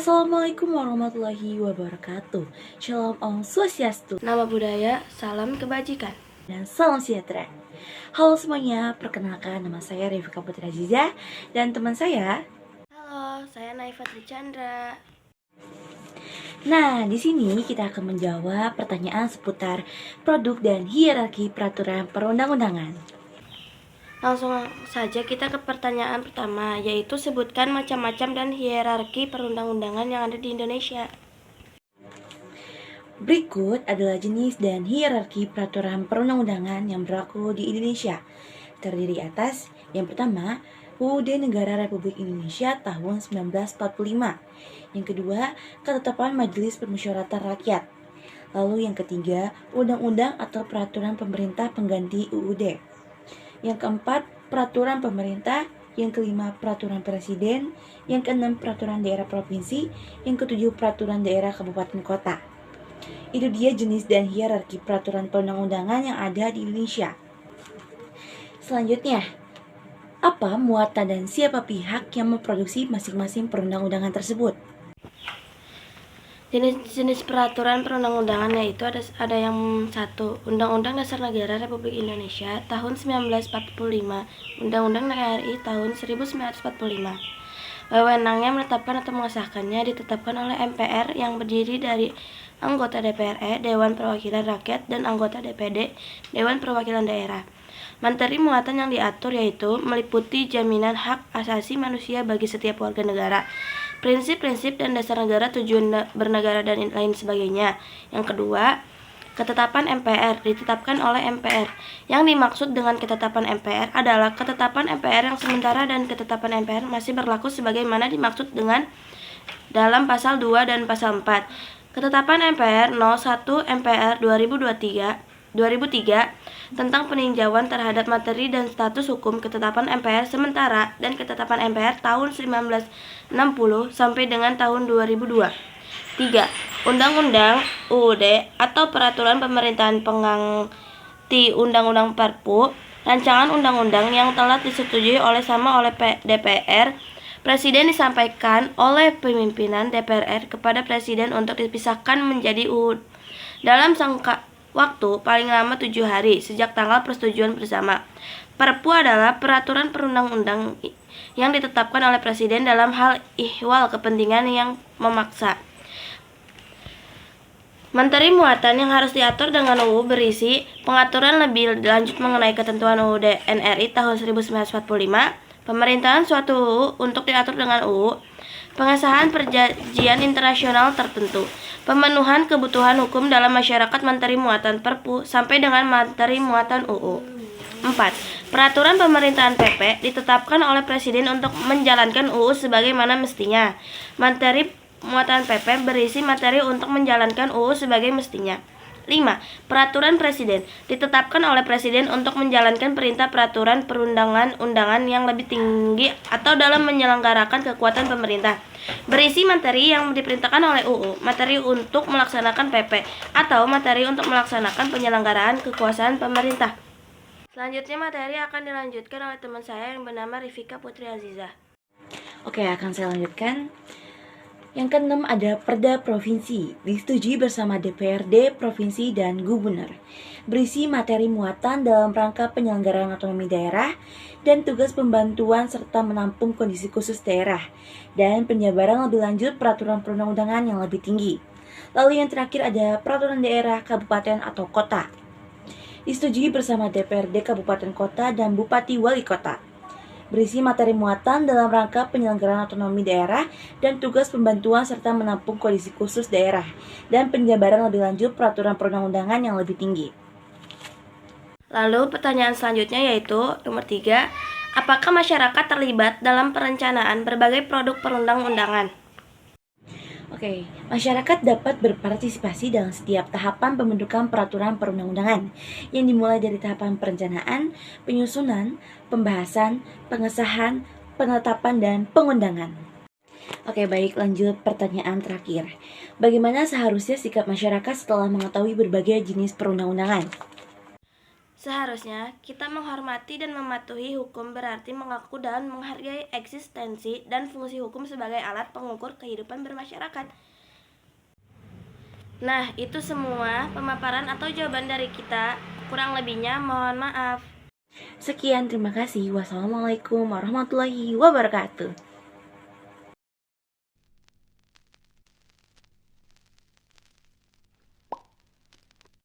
Assalamualaikum warahmatullahi wabarakatuh. Shalom Om Swastiastu. Nama budaya, salam kebajikan. Dan salam sejahtera. Halo semuanya, perkenalkan nama saya Revika Putri Aziza dan teman saya. Halo, saya Naifa Trichandra. Nah, di sini kita akan menjawab pertanyaan seputar produk dan hierarki peraturan perundang-undangan. Langsung saja kita ke pertanyaan pertama, yaitu sebutkan macam-macam dan hierarki perundang-undangan yang ada di Indonesia. Berikut adalah jenis dan hierarki peraturan perundang-undangan yang berlaku di Indonesia. Terdiri atas yang pertama, UUD Negara Republik Indonesia tahun 1945. Yang kedua, Ketetapan Majelis Permusyawaratan Rakyat. Lalu yang ketiga, Undang-Undang atau Peraturan Pemerintah Pengganti UUD. Yang keempat, Peraturan Pemerintah. Yang kelima, Peraturan Presiden. Yang keenam, Peraturan Daerah Provinsi. Yang ketujuh, Peraturan Daerah Kabupaten Kota. Itu dia jenis dan hierarki peraturan perundang-undangan yang ada di Indonesia. Selanjutnya, apa muatan dan siapa pihak yang memproduksi masing-masing perundang-undangan tersebut? Jenis-jenis peraturan perundang-undangan yaitu ada yang satu, Undang-Undang Dasar Negara Republik Indonesia tahun 1945, Undang-Undang RI tahun 1945. Wewenangnya menetapkan atau mengesahkannya ditetapkan oleh MPR yang berdiri dari anggota DPR RI, Dewan Perwakilan Rakyat, dan anggota DPD, Dewan Perwakilan Daerah. Materi muatan yang diatur yaitu meliputi jaminan hak asasi manusia bagi setiap warga negara, prinsip-prinsip dan dasar negara, tujuan bernegara, dan lain sebagainya. Yang kedua, ketetapan MPR ditetapkan oleh MPR. Yang dimaksud dengan ketetapan MPR adalah ketetapan MPR yang sementara dan ketetapan MPR masih berlaku sebagaimana dimaksud dengan dalam pasal 2 dan pasal 4. Ketetapan MPR 01 MPR 2003 tentang peninjauan terhadap materi dan status hukum ketetapan MPR sementara dan ketetapan MPR tahun 1960 sampai dengan tahun 2002. 3. Undang-undang UUD atau Peraturan Pemerintahan Pengganti Undang-Undang Perpu, rancangan undang-undang yang telah disetujui oleh DPR. Presiden disampaikan oleh pimpinan DPR kepada Presiden untuk dipisahkan menjadi UUD dalam waktu paling lama 7 hari sejak tanggal persetujuan bersama. Perpu adalah peraturan perundang-undang yang ditetapkan oleh Presiden dalam hal ihwal kepentingan yang memaksa. Materi muatan yang harus diatur dengan UU berisi pengaturan lebih lanjut mengenai ketentuan UUD NRI tahun 1945, pemerintahan suatu UU untuk diatur dengan UU, pengesahan perjanjian internasional tertentu, pemenuhan kebutuhan hukum dalam masyarakat materi muatan Perpu sampai dengan materi muatan UU. 4. Peraturan pemerintahan PP ditetapkan oleh Presiden untuk menjalankan UU sebagaimana mestinya. Materi muatan PP berisi materi untuk menjalankan UU sebagai mestinya. 5. Peraturan Presiden ditetapkan oleh Presiden untuk menjalankan perintah peraturan perundang-undangan yang lebih tinggi atau dalam menyelenggarakan kekuatan pemerintah. Berisi materi yang diperintahkan oleh UU, materi untuk melaksanakan PP, atau materi untuk melaksanakan penyelenggaraan kekuasaan pemerintah. Selanjutnya materi akan dilanjutkan oleh teman saya yang bernama Revika Putri Aziza. Oke, akan saya lanjutkan. Yang keenam ada Perda Provinsi, disetujui bersama DPRD, Provinsi, dan Gubernur. Berisi materi muatan dalam rangka penyelenggaraan otonomi daerah dan tugas pembantuan serta menampung kondisi khusus daerah dan penjabaran lebih lanjut peraturan perundang-undangan yang lebih tinggi. Lalu yang terakhir ada Peraturan Daerah, Kabupaten, atau Kota. Disetujui bersama DPRD Kabupaten Kota dan Bupati Wali Kota. Berisi materi muatan dalam rangka penyelenggaraan otonomi daerah dan tugas pembantuan serta menampung kondisi khusus daerah dan penjabaran lebih lanjut peraturan perundang-undangan yang lebih tinggi. Lalu pertanyaan selanjutnya yaitu nomor 3, apakah masyarakat terlibat dalam perencanaan berbagai produk perundang-undangan? Oke, masyarakat dapat berpartisipasi dalam setiap tahapan pembentukan peraturan perundang-undangan yang dimulai dari tahapan perencanaan, penyusunan, pembahasan, pengesahan, penetapan, dan pengundangan. Oke, baik, lanjut pertanyaan terakhir. Bagaimana seharusnya sikap masyarakat setelah mengetahui berbagai jenis perundang-undangan? Seharusnya kita menghormati dan mematuhi hukum berarti mengaku dan menghargai eksistensi dan fungsi hukum sebagai alat pengukur kehidupan bermasyarakat. Nah, itu semua pemaparan atau jawaban dari kita. Kurang lebihnya mohon maaf. Sekian, terima kasih. Wassalamualaikum warahmatullahi wabarakatuh.